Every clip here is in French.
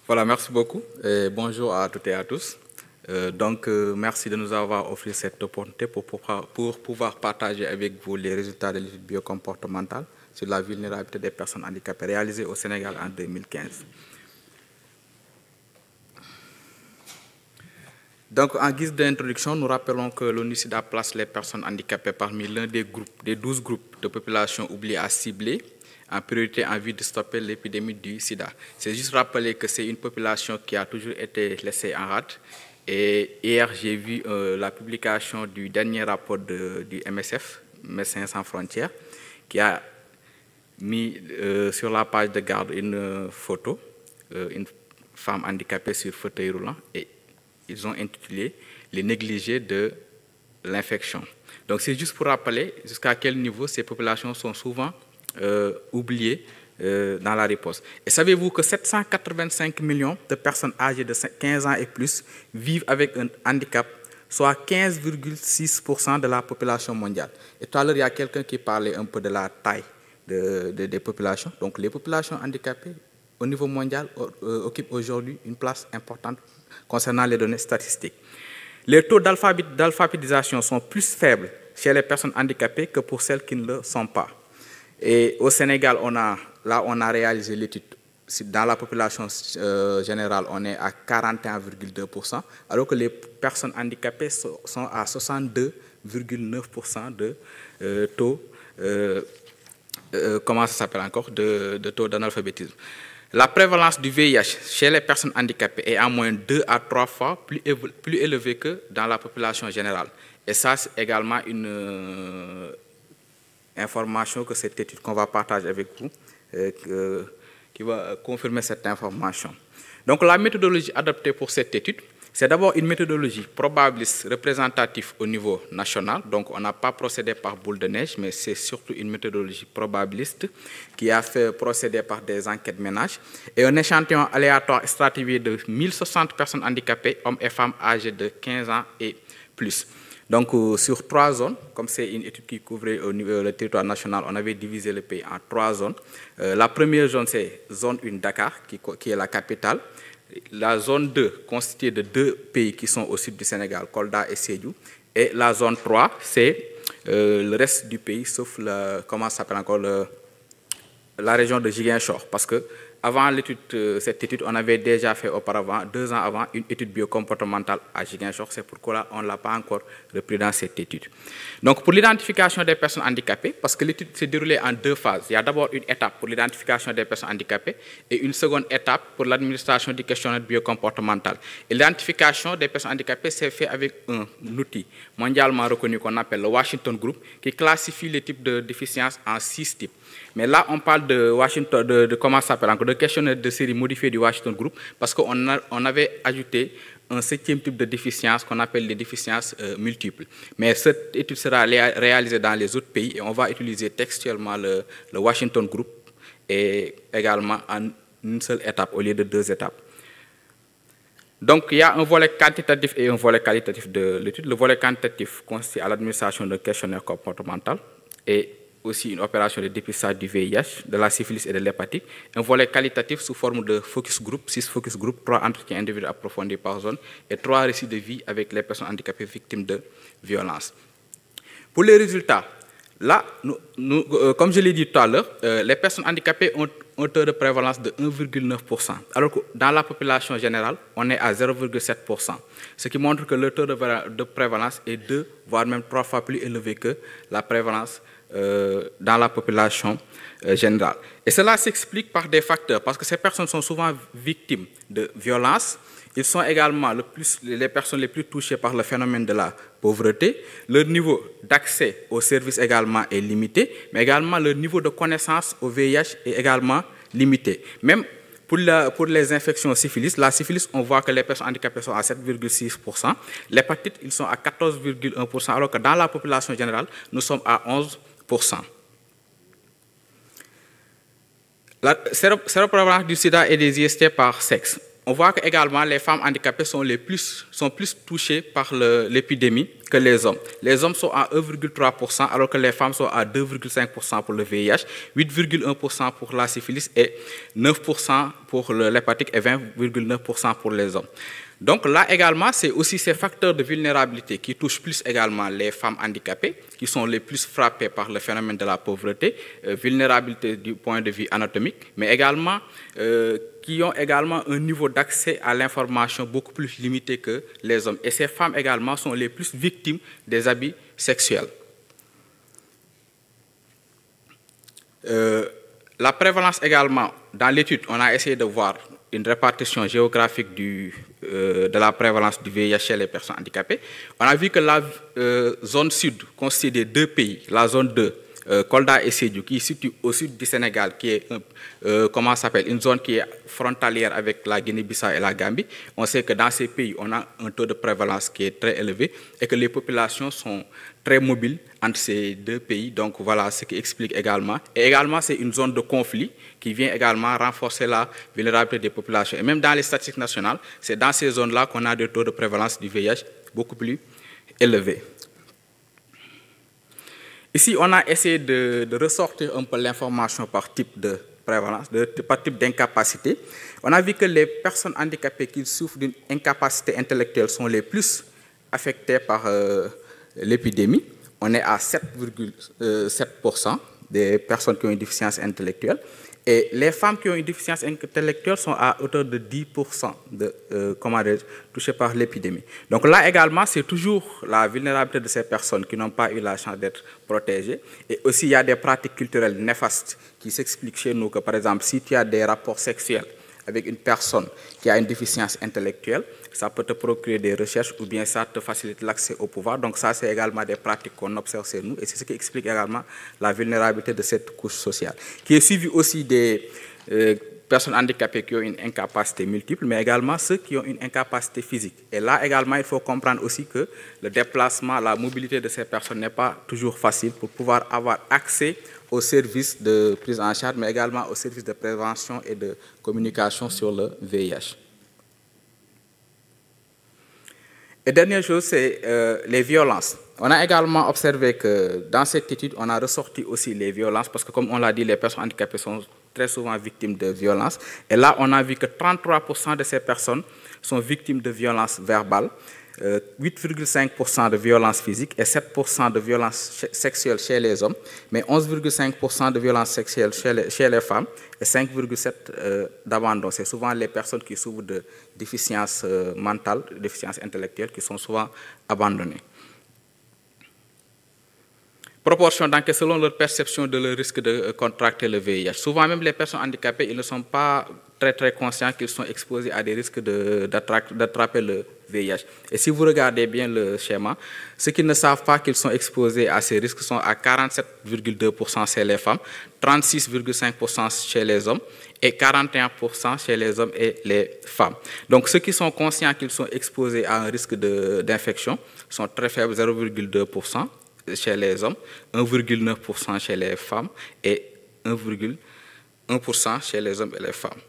Voilà, merci beaucoup et bonjour à toutes et à tous. Merci de nous avoir offert cette opportunité pour pouvoir partager avec vous les résultats de l'étude biocomportementale sur la vulnérabilité des personnes handicapées réalisée au Sénégal en 2015. Donc, en guise d'introduction, nous rappelons que l'ONU-SIDA place les personnes handicapées parmi l'un des 12 groupes de population oubliés à cibler en priorité en vue de stopper l'épidémie du sida. C'est juste rappeler que c'est une population qui a toujours été laissée en rade. Et hier, j'ai vu la publication du dernier rapport du MSF, Médecins sans frontières, qui a mis sur la page de garde une photo, une femme handicapée sur fauteuil roulant, et ils ont intitulé « Les négligés de l'infection ». Donc c'est juste pour rappeler jusqu'à quel niveau ces populations sont souvent oubliées dans la riposte. Et savez-vous que 785 millions de personnes âgées de 15 ans et plus vivent avec un handicap, soit 15,6% de la population mondiale. Et tout à l'heure, il y a quelqu'un qui parlait un peu de la taille des populations. Donc les populations handicapées au niveau mondial occupent aujourd'hui une place importante concernant les données statistiques. Les taux d'alphabétisation sont plus faibles chez les personnes handicapées que pour celles qui ne le sont pas. Et au Sénégal, on a réalisé l'étude. Dans la population générale, on est à 41,2%, alors que les personnes handicapées sont à 62,9% de taux, comment ça s'appelle encore, de taux d'analphabétisme. La prévalence du VIH chez les personnes handicapées est en moins 2 à 3 fois plus élevée que dans la population générale. Et ça, c'est également une information que cette étude qu'on va partager avec vous, qui va confirmer cette information. Donc la méthodologie adoptée pour cette étude, c'est d'abord une méthodologie probabiliste représentative au niveau national. Donc on n'a pas procédé par boule de neige, mais c'est surtout une méthodologie probabiliste qui a fait procéder par des enquêtes ménages et un échantillon aléatoire stratifié de 1060 personnes handicapées, hommes et femmes âgés de 15 ans et plus. Donc, sur 3 zones, comme c'est une étude qui couvrait au niveau le territoire national, on avait divisé le pays en 3 zones. La première zone, c'est zone 1 Dakar, qui est la capitale. La zone 2, constituée de 2 pays qui sont au sud du Sénégal, Kolda et Sédhiou. Et la zone 3, c'est le reste du pays, sauf comment ça s'appelle encore, la région de Ziguinchor. Parce que avant cette étude, on avait déjà fait auparavant, 2 ans avant, une étude biocomportementale à Ziguinchor. C'est pourquoi on ne l'a pas encore repris dans cette étude. Donc, pour l'identification des personnes handicapées, parce que l'étude s'est déroulée en 2 phases. Il y a d'abord une étape pour l'identification des personnes handicapées et une seconde étape pour l'administration du questionnaire biocomportemental. Et l'identification des personnes handicapées s'est fait avec un outil mondialement reconnu qu'on appelle le Washington Group, qui classifie les types de déficiences en 6 types. Mais là, on parle de Washington, comment ça s'appelle encore, de questionnaire de série modifié du Washington Group, parce qu'on avait ajouté un 7e type de déficience qu'on appelle les déficiences multiples. Mais cette étude sera réalisée dans les autres pays et on va utiliser textuellement le Washington Group et également en une seule étape au lieu de 2 étapes. Donc, il y a un volet quantitatif et un volet qualitatif de l'étude. Le volet quantitatif consiste à l'administration d'un questionnaire comportemental et aussi une opération de dépistage du VIH, de la syphilis et de l'hépatite. Un volet qualitatif sous forme de focus group, 6 focus group, 3 entretiens individuels approfondis par zone et 3 récits de vie avec les personnes handicapées victimes de violences. Pour les résultats, là, comme je l'ai dit tout à l'heure, les personnes handicapées ont un taux de prévalence de 1,9%, alors que dans la population générale, on est à 0,7%, ce qui montre que le taux de prévalence est 2, voire même 3 fois plus élevé que la prévalence dans la population générale. Et cela s'explique par des facteurs, parce que ces personnes sont souvent victimes de violences. Ils sont également les personnes les plus touchées par le phénomène de la pauvreté. Leur niveau d'accès aux services également est limité, mais également leur niveau de connaissance au VIH est également limité. Même pour les infections syphilis, la syphilis, on voit que les personnes handicapées sont à 7,6%. L'hépatite, ils sont à 14,1%, alors que dans la population générale, nous sommes à 11%. La séroprévalence du sida et des IST par sexe. On voit que également les femmes handicapées sont plus touchées par l'épidémie que les hommes. Les hommes sont à 1,3%, alors que les femmes sont à 2,5% pour le VIH, 8,1% pour la syphilis et 9% pour l'hépatique et 20,9% pour les hommes. Donc là également, c'est aussi ces facteurs de vulnérabilité qui touchent plus également les femmes handicapées, qui sont les plus frappées par le phénomène de la pauvreté, vulnérabilité du point de vue anatomique, mais également qui ont également un niveau d'accès à l'information beaucoup plus limité que les hommes. Et ces femmes également sont les plus victimes des abus sexuels. La prévalence également, dans l'étude, on a essayé de voir une répartition géographique de la prévalence du VIH chez les personnes handicapées. On a vu que la zone sud constitue des deux pays, la zone 2, Kolda et Sédhiou, qui se situe au sud du Sénégal, qui est une zone qui est frontalière avec la Guinée-Bissau et la Gambie. On sait que dans ces pays, on a un taux de prévalence qui est très élevé et que les populations sont très mobiles entre ces deux pays. Donc voilà ce qui explique également. Et également, c'est une zone de conflit qui vient également renforcer la vulnérabilité des populations. Et même dans les statistiques nationales, c'est dans ces zones-là qu'on a des taux de prévalence du VIH beaucoup plus élevés. Ici, on a essayé de ressortir un peu l'information par type de prévalence, par type d'incapacité. On a vu que les personnes handicapées qui souffrent d'une incapacité intellectuelle sont les plus affectées par l'épidémie. On est à 7,7% des personnes qui ont une déficience intellectuelle. Et les femmes qui ont une déficience intellectuelle sont à hauteur de 10% touchées par l'épidémie. Donc là également, c'est toujours la vulnérabilité de ces personnes qui n'ont pas eu la chance d'être protégées. Et aussi, il y a des pratiques culturelles néfastes qui s'expliquent chez nous que, par exemple, si tu as des rapports sexuels avec une personne qui a une déficience intellectuelle, ça peut te procurer des recherches ou bien ça te facilite l'accès au pouvoir. Donc ça, c'est également des pratiques qu'on observe chez nous et c'est ce qui explique également la vulnérabilité de cette couche sociale, qui est suivie aussi des personnes handicapées qui ont une incapacité multiple, mais également ceux qui ont une incapacité physique. Et là également, il faut comprendre aussi que le déplacement, la mobilité de ces personnes n'est pas toujours facile pour pouvoir avoir accès aux services de prise en charge, mais également aux services de prévention et de communication sur le VIH. Et dernière chose, c'est les violences. On a également observé que dans cette étude, on a ressorti aussi les violences, parce que comme on l'a dit, les personnes handicapées sont très souvent victimes de violences. Et là, on a vu que 33% de ces personnes sont victimes de violences verbales, 8,5% de violences physiques et 7% de violences sexuelles chez les hommes, mais 11,5% de violences sexuelles chez les femmes et 5,7% d'abandon. C'est souvent les personnes qui souffrent de déficience mentale, de déficience intellectuelle, qui sont souvent abandonnées. Proportion d'enquête selon leur perception de leur risque de contracter le VIH. Souvent, même les personnes handicapées, ils ne sont pas très conscients qu'ils sont exposés à des risques d'attraper le VIH. Et si vous regardez bien le schéma, ceux qui ne savent pas qu'ils sont exposés à ces risques sont à 47,2% chez les femmes, 36,5% chez les hommes et 41% chez les hommes et les femmes. Donc ceux qui sont conscients qu'ils sont exposés à un risque d'infection sont très faibles, 0,2% chez les hommes, 1,9% chez les femmes et 1,1% chez les hommes et les femmes.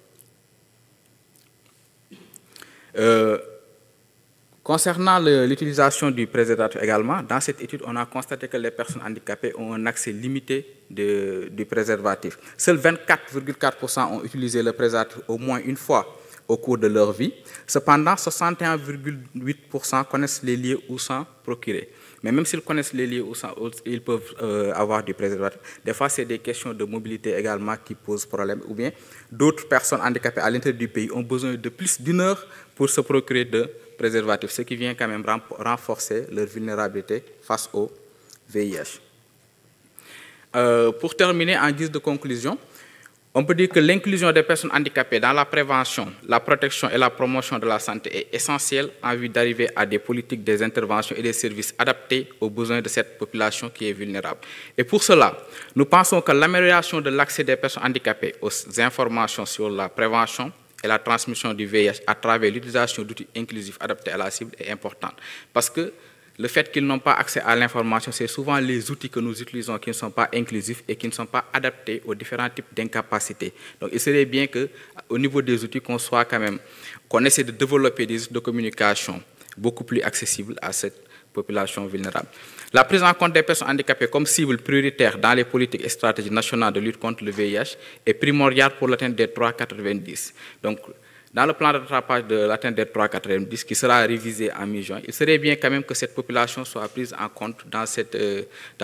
Concernant l'utilisation du préservatif également, dans cette étude, on a constaté que les personnes handicapées ont un accès limité du préservatif. Seuls 24,4% ont utilisé le préservatif au moins une fois au cours de leur vie. Cependant, 61,8% connaissent les lieux où s'en procurer. Mais même s'ils connaissent les lieux où ils peuvent avoir du préservatif, des fois, c'est des questions de mobilité également qui posent problème. Ou bien d'autres personnes handicapées à l'intérieur du pays ont besoin de plus d'une heure pour se procurer de préservatifs, ce qui vient quand même renforcer leur vulnérabilité face au VIH. Pour terminer, en guise de conclusion, on peut dire que l'inclusion des personnes handicapées dans la prévention, la protection et la promotion de la santé est essentielle en vue d'arriver à des politiques, des interventions et des services adaptés aux besoins de cette population qui est vulnérable. Et pour cela, nous pensons que l'amélioration de l'accès des personnes handicapées aux informations sur la prévention et la transmission du VIH à travers l'utilisation d'outils inclusifs adaptés à la cible est importante. Parce que le fait qu'ils n'ont pas accès à l'information, c'est souvent les outils que nous utilisons qui ne sont pas inclusifs et qui ne sont pas adaptés aux différents types d'incapacités. Donc, il serait bien qu'au niveau des outils, qu'on essaie de développer des outils de communication beaucoup plus accessibles à cette populations vulnérables. La prise en compte des personnes handicapées comme cible prioritaire dans les politiques et stratégies nationales de lutte contre le VIH est primordiale pour l'atteinte des 3,90. Donc, dans le plan de rattrapage de l'atteinte des 3,90 qui sera révisé en mi-juin, il serait bien quand même que cette population soit prise en compte dans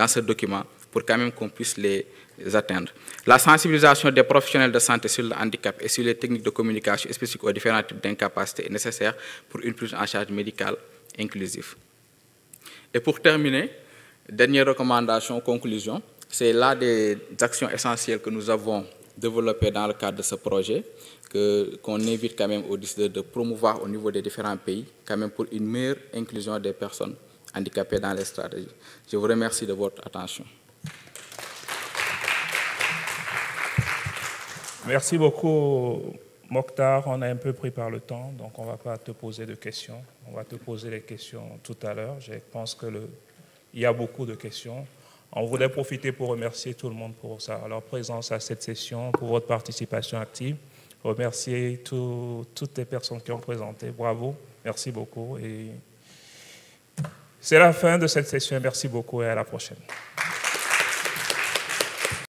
ce document pour quand même qu'on puisse les atteindre. La sensibilisation des professionnels de santé sur le handicap et sur les techniques de communication spécifiques aux différents types d'incapacités est nécessaire pour une prise en charge médicale inclusive. Et pour terminer, dernière recommandation, conclusion, c'est là des actions essentielles que nous avons développées dans le cadre de ce projet, qu'on invite quand même aux décideurs de promouvoir au niveau des différents pays, quand même pour une meilleure inclusion des personnes handicapées dans les stratégies. Je vous remercie de votre attention. Merci beaucoup, Mokhtar. On est un peu pris par le temps, donc on ne va pas te poser de questions. On va te poser les questions tout à l'heure. Je pense qu'il y a beaucoup de questions. On voulait profiter pour remercier tout le monde pour leur présence à cette session, pour votre participation active. Remercier toutes les personnes qui ont présenté. Bravo, merci beaucoup. Et c'est la fin de cette session. Merci beaucoup et à la prochaine.